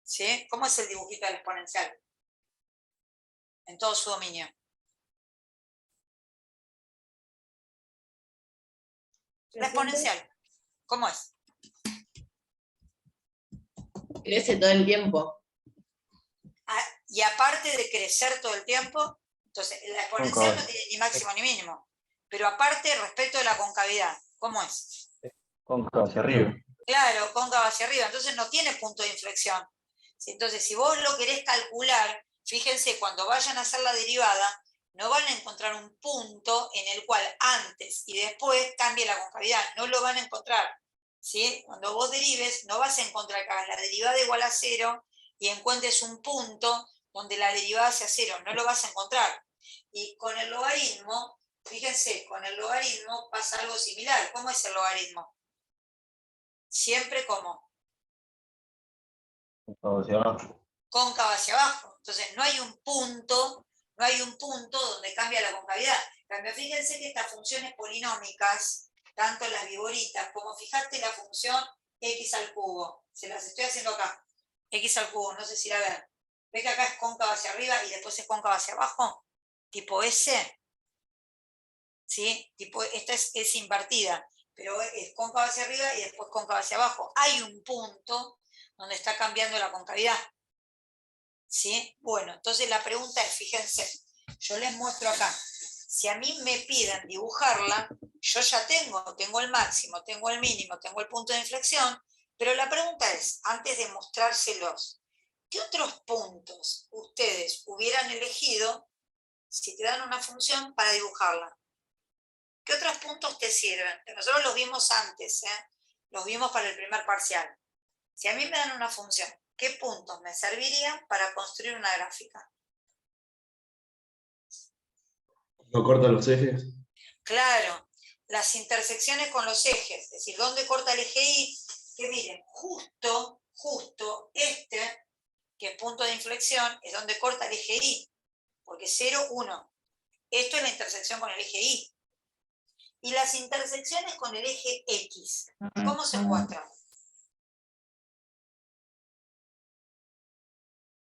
¿sí? ¿Cómo es el dibujito de la exponencial? En todo su dominio. La exponencial, ¿cómo es? Crece todo el tiempo. Y aparte de crecer todo el tiempo, entonces la exponencial no tiene ni máximo ni mínimo. Pero aparte, respecto de la concavidad, ¿cómo es? Cóncava hacia arriba. Claro, cóncava hacia arriba, entonces no tiene punto de inflexión. Entonces, si vos lo querés calcular, fíjense, cuando vayan a hacer la derivada, no van a encontrar un punto en el cual antes y después cambie la concavidad, no lo van a encontrar. ¿Sí? Cuando vos derives, no vas a encontrar que hagas la derivada igual a 0 y encuentres un punto donde la derivada sea 0, no lo vas a encontrar. Y con el logaritmo, fíjense, con el logaritmo pasa algo similar. ¿Cómo es el logaritmo? Siempre como Cóncava hacia abajo. cóncava hacia abajo. Entonces no hay un punto donde cambia la concavidad. En cambio, fíjense que estas funciones polinómicas, tanto las viboritas como fíjate la función x al cubo, se las estoy haciendo acá, x al cubo, no sé si la ven. ¿Ves que acá es cóncava hacia arriba y después es cóncava hacia abajo? Tipo S. ¿Sí? Tipo, esta es invertida, pero es cóncava hacia arriba y después cóncava hacia abajo. Hay un punto donde está cambiando la concavidad. ¿Sí? Bueno, entonces la pregunta es, fíjense, yo les muestro acá, si a mí me piden dibujarla, yo ya tengo el máximo, tengo el mínimo, tengo el punto de inflexión, pero la pregunta es, antes de mostrárselos, ¿Qué otros puntos ustedes hubieran elegido si te dan una función para dibujarla? ¿Qué otros puntos te sirven? Nosotros los vimos antes, los vimos para el primer parcial. Si a mí me dan una función, ¿qué puntos me servirían para construir una gráfica? ¿No corta los ejes? Claro, las intersecciones con los ejes, es decir, ¿dónde corta el eje Y? Que miren, justo este, que es punto de inflexión, es donde corta el eje Y, porque 0, 1. Esto es la intersección con el eje Y. Y las intersecciones con el eje X, ¿cómo se muestran?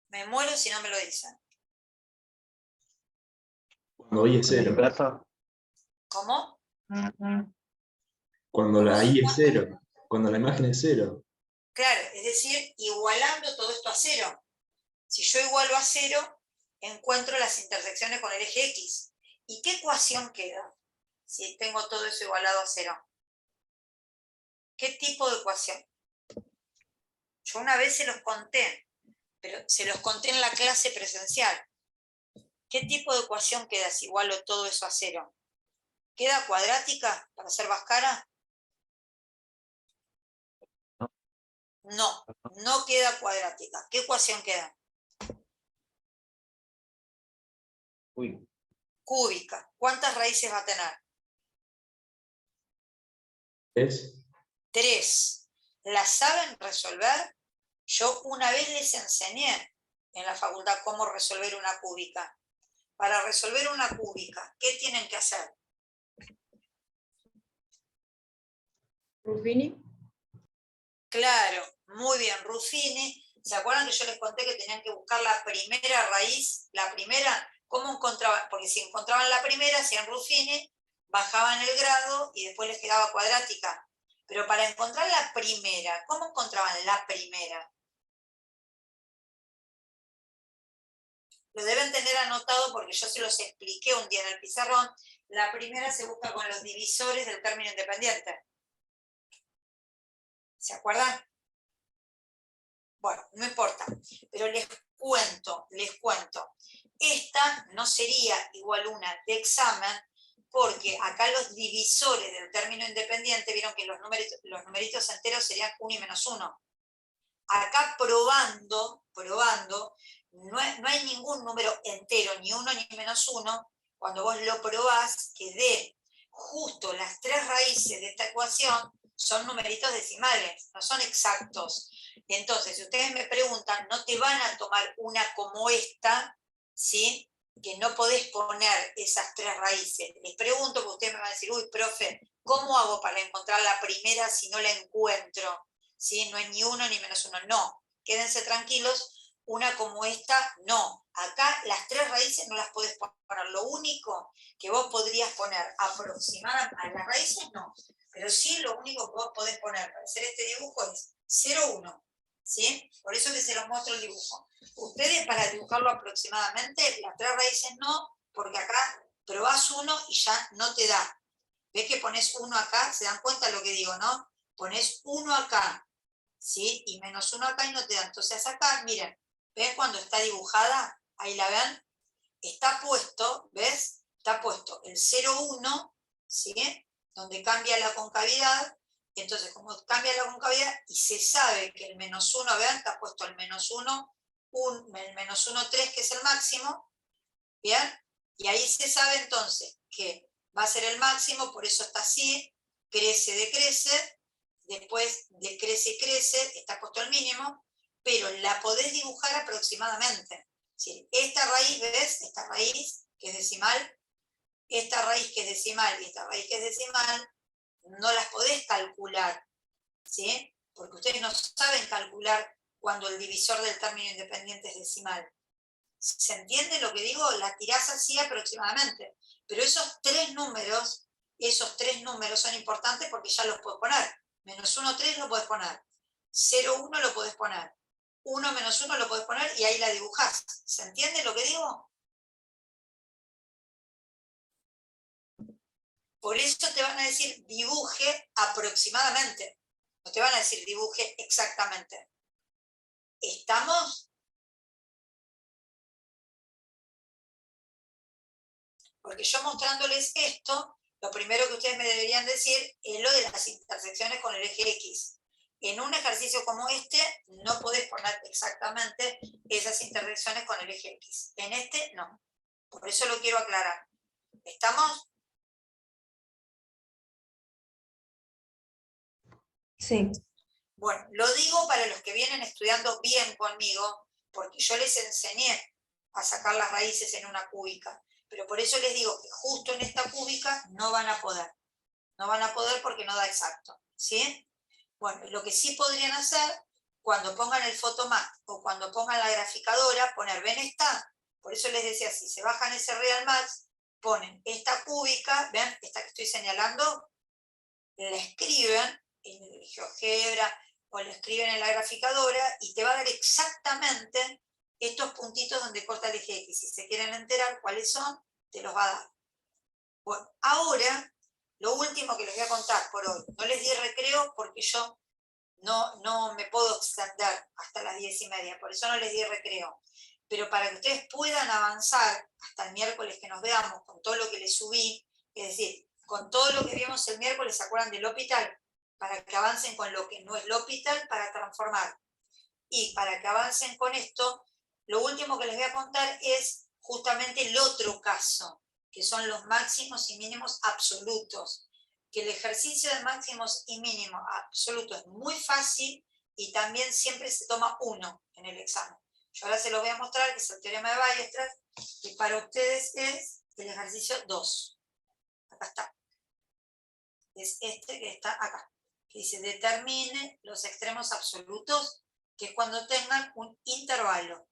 Me muero si no me lo dicen. Cuando Y es ¿En 0. plaza? ¿Cómo? Cuando la Y es 0. Cuando la imagen es 0. Claro, es decir, igualando todo esto a 0. Si yo igualo a 0, encuentro las intersecciones con el eje X. ¿Y qué ecuación queda si tengo todo eso igualado a 0? ¿Qué tipo de ecuación? Yo una vez se los conté, pero se los conté en la clase presencial. ¿Qué tipo de ecuación queda si igualo todo eso a 0? ¿Queda cuadrática para hacer Bhaskara? No, no queda cuadrática. ¿Qué ecuación queda? Uy, Cúbica. ¿Cuántas raíces va a tener? ¿Es? 3. ¿La saben resolver? Yo una vez les enseñé en la facultad cómo resolver una cúbica. Para resolver una cúbica, ¿qué tienen que hacer? Ruffini. Claro, muy bien, Ruffini. ¿Se acuerdan que yo les conté que tenían que buscar la primera raíz? La primera, ¿cómo encontraban? Porque si encontraban la primera, hacían Ruffini, bajaban el grado y después les quedaba cuadrática. Pero para encontrar la primera, ¿cómo encontraban la primera? Lo deben tener anotado porque yo se los expliqué un día en el pizarrón. La primera se busca con los divisores del término independiente. ¿Se acuerdan? Bueno, no importa, pero les cuento. Esta no sería igual una de examen, porque acá los divisores del término independiente, vieron que los numeritos enteros serían 1 y menos 1. Acá probando, no hay ningún número entero, ni 1 ni menos 1, cuando vos lo probás, que dé justo las 3 raíces de esta ecuación, son numeritos decimales, no son exactos. Entonces, si ustedes me preguntan, no te van a tomar una como esta, ¿sí? Que no podés poner esas 3 raíces. Les pregunto, porque ustedes me van a decir, uy, profe, ¿cómo hago para encontrar la primera si no la encuentro? ¿Sí? No es ni 1 ni menos 1, no. Quédense tranquilos, una como esta, no. Acá las 3 raíces no las podés poner. Lo único que vos podrías poner aproximada a las raíces, no. Pero sí lo único que vos podés poner para hacer este dibujo es 0, 1. ¿Sí? Por eso que se los muestro el dibujo. Ustedes para dibujarlo aproximadamente, las 3 raíces no, porque acá probás 1 y ya no te da. ¿Ves que pones 1 acá? ¿Se dan cuenta lo que digo, no? Pones 1 acá, ¿sí? Y menos 1 acá y no te da. Entonces acá, miren, ¿ven cuando está dibujada? Ahí la ven. Está puesto, ¿ves? Está puesto el 0, 1, ¿sí? Donde cambia la concavidad. Entonces, como cambia la concavidad y se sabe que el menos 1, vean, está puesto el menos 1, el menos 1, 3, que es el máximo, ¿bien? Y ahí se sabe entonces que va a ser el máximo, por eso está así, crece, decrece, después decrece y crece, está puesto el mínimo, pero la podés dibujar aproximadamente. ¿Sí? Esta raíz, ¿ves? Esta raíz que es decimal, esta raíz que es decimal y esta raíz que es decimal, no las podés calcular, ¿sí? Porque ustedes no saben calcular cuando el divisor del término independiente es decimal. ¿Se entiende lo que digo? La tirás así aproximadamente. Pero esos tres números son importantes porque ya los puedes poner. Menos 1, 3 lo puedes poner. 0, 1 lo puedes poner. 1 menos 1 lo puedes poner y ahí la dibujás. ¿Se entiende lo que digo? Por eso te van a decir dibuje aproximadamente. No te van a decir dibuje exactamente. ¿Estamos? Porque yo mostrándoles esto, lo primero que ustedes me deberían decir es lo de las intersecciones con el eje X. En un ejercicio como este, no podés poner exactamente esas intersecciones con el eje X. En este, no. Por eso lo quiero aclarar. ¿Estamos? Sí. Bueno, lo digo para los que vienen estudiando bien conmigo, porque yo les enseñé a sacar las raíces en una cúbica, pero por eso les digo que justo en esta cúbica no van a poder. No van a poder porque no da exacto, ¿sí? Bueno, lo que sí podrían hacer, cuando pongan el Photomat o cuando pongan la graficadora, poner, ¿ven esta? Por eso les decía, si se bajan ese Real Max, ponen esta cúbica, ¿ven? Esta que estoy señalando, la escriben en el GeoGebra o la escriben en la graficadora y te va a dar exactamente estos puntitos donde corta el eje X. Si se quieren enterar cuáles son, te los va a dar. Bueno, ahora, lo último que les voy a contar por hoy. No les di recreo porque yo no me puedo extender hasta las 10:30, por eso no les di recreo. Pero para que ustedes puedan avanzar hasta el miércoles que nos veamos con todo lo que les subí, es decir, con todo lo que vimos el miércoles, ¿se acuerdan del hospital? Para que avancen con lo que no es el hospital para transformar. Y para que avancen con esto, lo último que les voy a contar es justamente el otro caso, que son los máximos y mínimos absolutos. Que el ejercicio de máximos y mínimos absolutos es muy fácil y también siempre se toma uno en el examen. Yo ahora se los voy a mostrar, que es el teorema de Weierstrass, y para ustedes es el ejercicio 2. Acá está. Es este que está acá. Que dice, determine los extremos absolutos, que es cuando tengan un intervalo.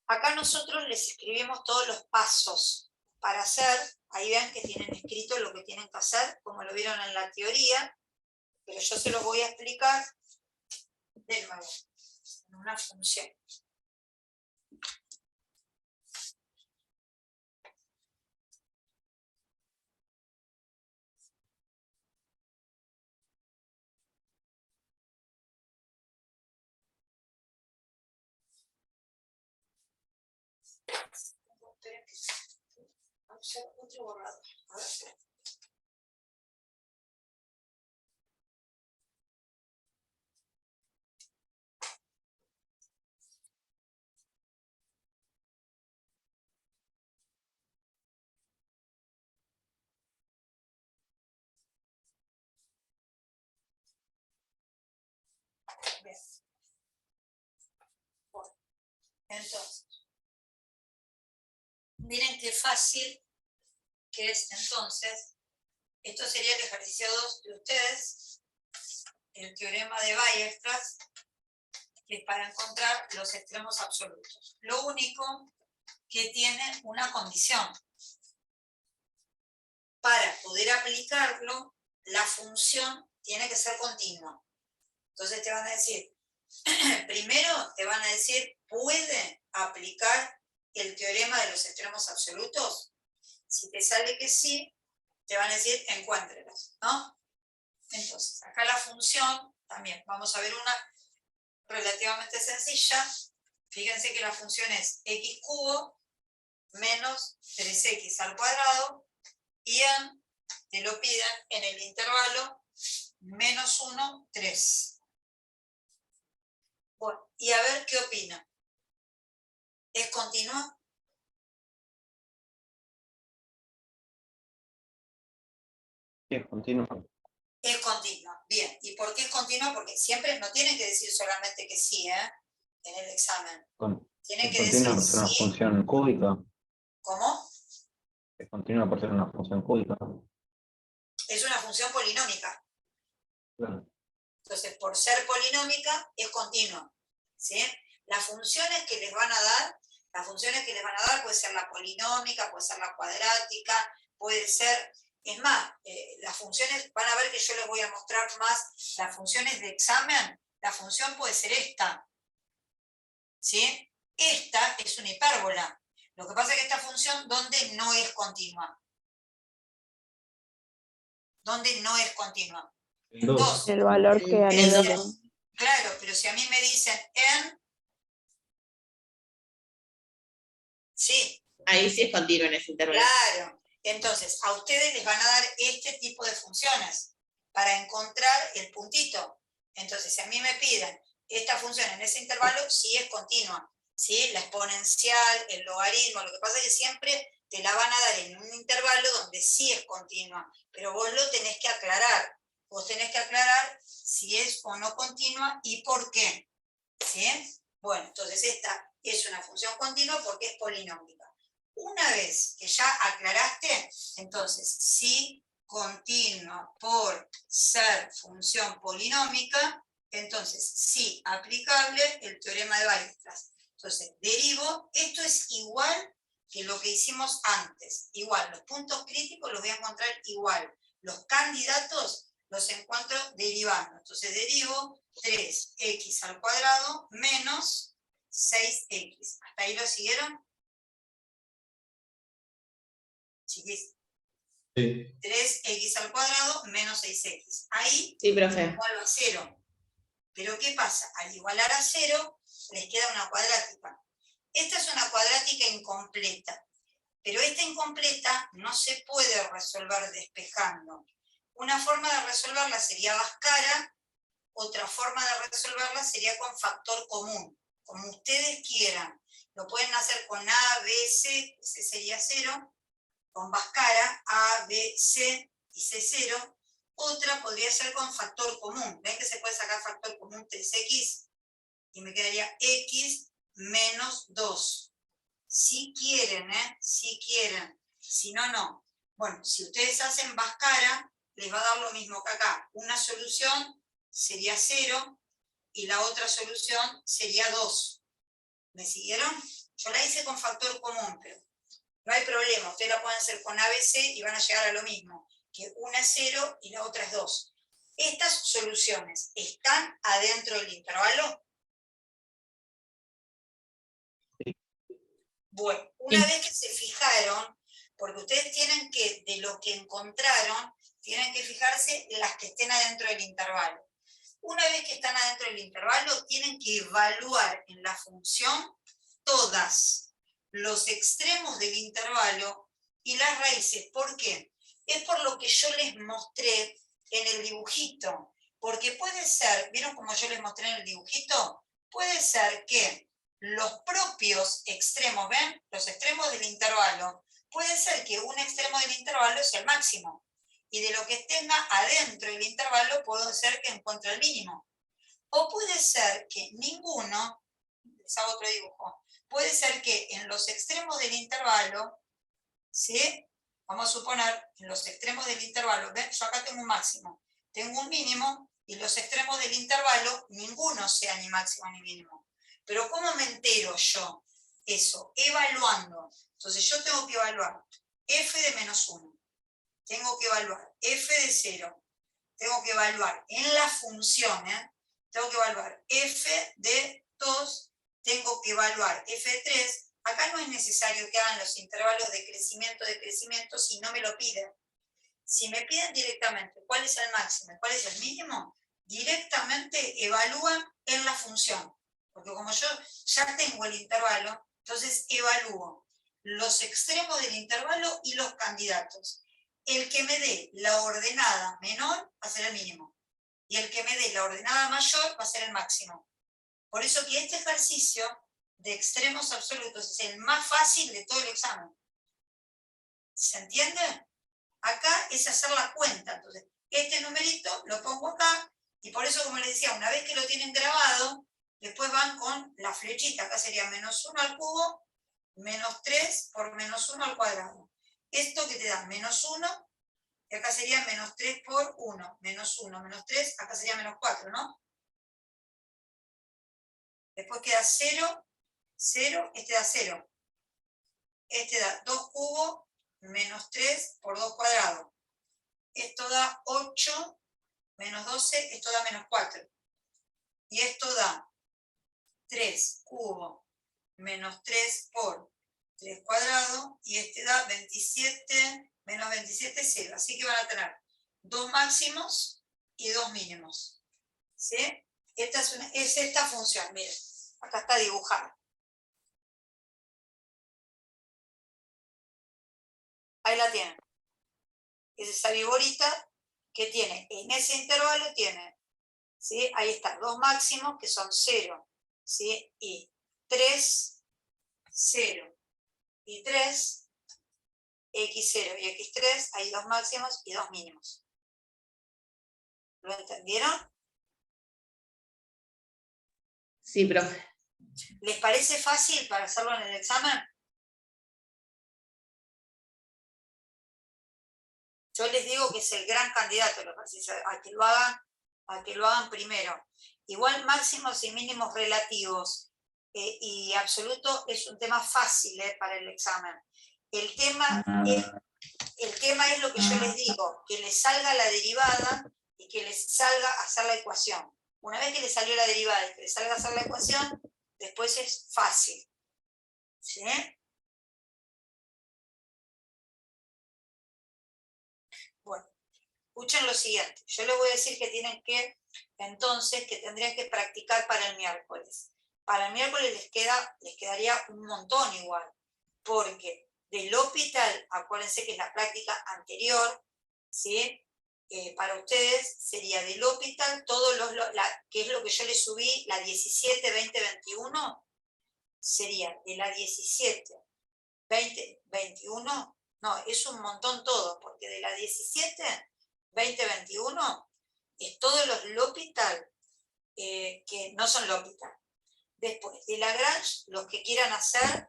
Acá nosotros les escribimos todos los pasos para hacer, ahí ven que tienen escrito lo que tienen que hacer, como lo vieron en la teoría, pero yo se los voy a explicar de nuevo, en una función. Vamos a hacer otro borrador. A ver, espera. Bien. Bueno, entonces, miren qué fácil que es entonces. Esto sería el ejercicio 2 de ustedes, el teorema de Weierstrass, que es para encontrar los extremos absolutos. Lo único que tiene una condición. Para poder aplicarlo, la función tiene que ser continua. Entonces te van a decir, primero te van a decir, ¿puede aplicar el teorema de los extremos absolutos? Si te sale que sí, te van a decir, encuéntrelos, ¿no? Entonces, acá la función, también vamos a ver una relativamente sencilla. Fíjense que la función es x cubo menos 3x al cuadrado y te lo piden en el intervalo menos 1, 3. Bueno, y a ver qué opina. ¿Es continua? Sí, continúa. Es continua. Bien. ¿Y por qué es continua? Porque siempre no tienen que decir solamente que sí, en el examen. Tienen que decir Continúa por ser una sí. función cúbica. ¿Cómo? Es continua por ser una función cúbica. Es una función polinómica. Claro. Entonces, por ser polinómica, es continua. ¿Sí? Las funciones que les van a dar, puede ser la polinómica, puede ser la cuadrática, puede ser... Es más, las funciones, van a ver que yo les voy a mostrar más las funciones de examen. La función puede ser esta. ¿Sí? Esta es una hipérbola. Lo que pasa es que esta función, ¿dónde no es continua? ¿Dónde no es continua? En 2. El valor que En el Pero dos. analizan. claro, pero si a mí me dicen en... Sí, Ahí sí es continuo en ese intervalo. Claro. Entonces, a ustedes les van a dar este tipo de funciones para encontrar el puntito. Entonces, si a mí me piden esta función en ese intervalo, sí es continua. ¿Sí? La exponencial, el logaritmo, lo que pasa es que siempre te la van a dar en un intervalo donde sí es continua, pero vos lo tenés que aclarar. Vos tenés que aclarar si es o no continua y por qué. ¿Sí? Bueno, entonces esta es una función continua porque es polinómica. Una vez que ya aclaraste, entonces si continua por ser función polinómica, entonces sí aplicable el teorema de Weierstrass. Entonces derivo, esto es igual que lo que hicimos antes, igual, los puntos críticos los voy a encontrar igual, los candidatos los encuentro derivando, entonces derivo 3x al cuadrado menos 6x. ¿Hasta ahí lo siguieron? Chiquis. Sí. 3x al cuadrado menos 6x. Ahí Sí, profe. igual a 0. Pero ¿qué pasa? Al igualar a 0, les queda una cuadrática. Esta es una cuadrática incompleta. Pero esta incompleta no se puede resolver despejando. Una forma de resolverla sería Bhaskara, otra forma de resolverla sería con factor común, como ustedes quieran. Lo pueden hacer con A, B, C, ese sería 0, con Bhaskara, A, B, C y C 0. Otra podría ser con factor común. ¿Ven que se puede sacar factor común 3x? Y me quedaría x menos 2. Si quieren, si quieren. Si no, no. Bueno, si ustedes hacen Bhaskara, les va a dar lo mismo que acá. Una solución sería 0 y la otra solución sería 2. ¿Me siguieron? Yo la hice con factor común, pero no hay problema. Ustedes la pueden hacer con ABC y van a llegar a lo mismo, que una es 0 y la otra es 2. Estas soluciones están adentro del intervalo. Bueno, una vez que se fijaron, porque ustedes tienen que, de lo que encontraron, tienen que fijarse las que estén adentro del intervalo. Una vez que están adentro del intervalo, tienen que evaluar en la función todas los extremos del intervalo y las raíces. ¿Por qué? Es por lo que yo les mostré en el dibujito. Porque puede ser, ¿vieron como yo les mostré en el dibujito? Puede ser que los propios extremos, ¿ven? Los extremos del intervalo, puede ser que un extremo del intervalo sea el máximo. Y de lo que tenga adentro del intervalo, puede ser que encuentre el mínimo. O puede ser que ninguno, les hago otro dibujo, puede ser que en los extremos del intervalo, ¿sí? Vamos a suponer, en los extremos del intervalo, ¿ven? Yo acá tengo un máximo, tengo un mínimo, y los extremos del intervalo, ninguno sea ni máximo ni mínimo. Pero ¿cómo me entero yo eso? Evaluando. Entonces yo tengo que evaluar f de menos 1. Tengo que evaluar f de 0. Tengo que evaluar en la función, tengo que evaluar f de 2. Tengo que evaluar f de 3. Acá no es necesario que hagan los intervalos de crecimiento, si no me lo piden. Si me piden directamente cuál es el máximo y cuál es el mínimo, directamente evalúan en la función. Porque como yo ya tengo el intervalo, entonces evalúo los extremos del intervalo y los candidatos. El que me dé la ordenada menor va a ser el mínimo. Y el que me dé la ordenada mayor va a ser el máximo. Por eso que este ejercicio de extremos absolutos es el más fácil de todo el examen. ¿Se entiende? Acá es hacer la cuenta. Entonces, este numerito lo pongo acá, y por eso, como les decía, una vez que lo tienen grabado, después van con la flechita. Acá sería menos 1 al cubo, menos 3 por menos 1 al cuadrado. Esto que te da menos 1, y acá sería menos 3 por 1, menos 1, menos 3, acá sería menos 4, ¿no? Después queda 0, 0, este da 0. Este da 2 cubos menos 3 por 2 cuadrados. Esto da 8 menos 12, esto da menos 4. Y esto da 3 cubo menos 3 por 3 cuadrados, y este da 27 menos 27, 0. Así que van a tener 2 máximos y 2 mínimos. ¿Sí? Esta es esta función, miren, acá está dibujada. Ahí la tienen. Es esa viborita que tiene, en ese intervalo tiene, ¿sí? Ahí está, dos máximos que son 0, ¿sí? Y 3, 0 y 3, x0 y x3, hay dos máximos y dos mínimos. ¿Lo entendieron? Sí, profe. ¿Les parece fácil para hacerlo en el examen? Yo les digo que es el gran candidato a que lo hagan primero. Igual máximos y mínimos relativos y absoluto es un tema fácil para el examen. El tema es lo que yo les digo, que les salga la derivada y que les salga hacer la ecuación. Una vez que les salió la derivada y que les salga hacer la ecuación, después es fácil. ¿Sí? Bueno, escuchen lo siguiente. Yo les voy a decir que tendrían que practicar para el miércoles. Para el miércoles les quedaría un montón igual, porque del hospital, acuérdense que es la práctica anterior, ¿sí? Para ustedes sería del hospital, que es lo que yo les subí, la 17, 20, 21, sería de la 17, 20, 21, no, es un montón todo, porque de la 17, 20, 21, es todos los L'Hopital, que no son L'Hopital. Después, de Lagrange, los que quieran hacer,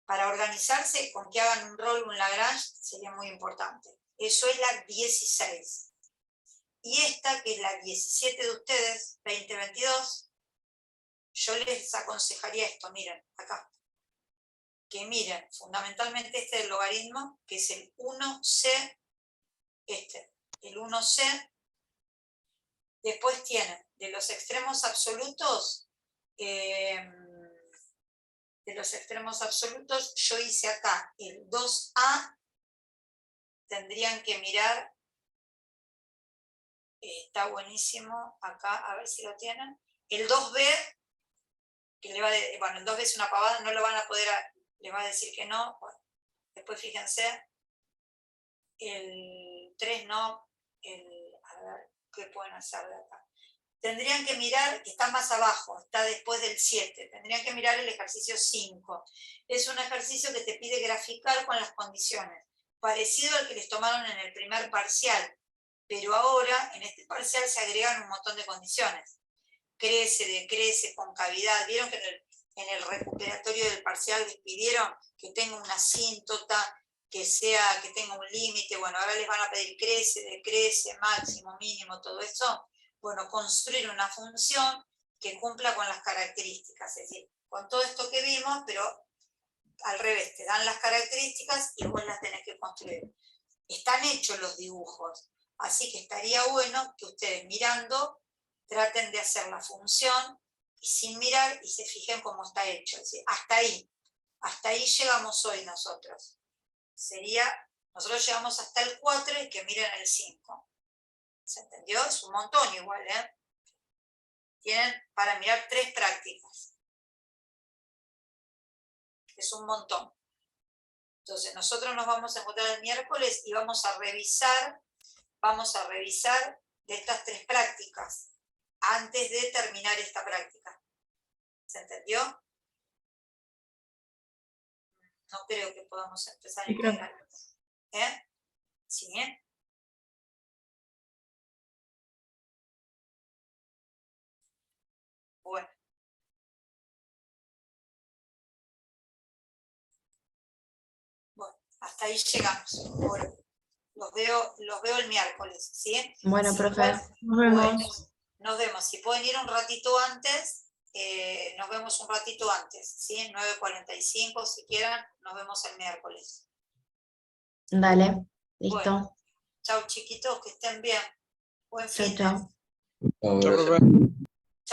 para organizarse, con que hagan un rol, un Lagrange, sería muy importante. Eso es la 16. Y esta, que es la 17 de ustedes, 20, 22, yo les aconsejaría esto, miren, acá. Que miren, fundamentalmente este del logaritmo, que es el 1C, el 1C. Después tienen de los extremos absolutos, yo hice acá el 2A, tendrían que mirar, está buenísimo, acá, a ver si lo tienen, el 2B, que el 2B es una pavada, no lo van a poder, les va a decir que no, bueno, después fíjense, el 3 no, a ver, ¿qué pueden hacer de acá? Tendrían que mirar, que está más abajo, está después del 7, tendrían que mirar el ejercicio 5. Es un ejercicio que te pide graficar con las condiciones, parecido al que les tomaron en el primer parcial, pero ahora en este parcial se agregan un montón de condiciones. Crece, decrece, concavidad. Vieron que en el recuperatorio del parcial les pidieron que tenga una asíntota, que tenga un límite. Bueno, ahora les van a pedir crece, decrece, máximo, mínimo, todo eso. Bueno, construir una función que cumpla con las características, es decir, con todo esto que vimos, pero al revés, te dan las características y vos las tenés que construir. Están hechos los dibujos, así que estaría bueno que ustedes mirando traten de hacer la función y sin mirar y se fijen cómo está hecho. Es decir, hasta ahí llegamos hoy nosotros. Nosotros llegamos hasta el 4 y que miren el 5. ¿Se entendió? Es un montón igual, ¿eh? Tienen para mirar 3 prácticas. Es un montón. Entonces nosotros nos vamos a encontrar el miércoles y vamos a revisar de estas 3 prácticas antes de terminar esta práctica. ¿Se entendió? No creo que podamos empezar a integrar. ¿Eh? ¿Sí? Bueno. Bueno, hasta ahí llegamos. Bueno, los veo el miércoles, ¿sí? Bueno, Si profe, nos bueno, vemos. nos vemos. Si pueden ir un ratito antes, nos vemos un ratito antes, ¿sí? 9:45, si quieran, nos vemos el miércoles. Dale, listo. Bueno, chau chiquitos, que estén bien. Buen Chau, fin de. chau. A ver. Chao, profe.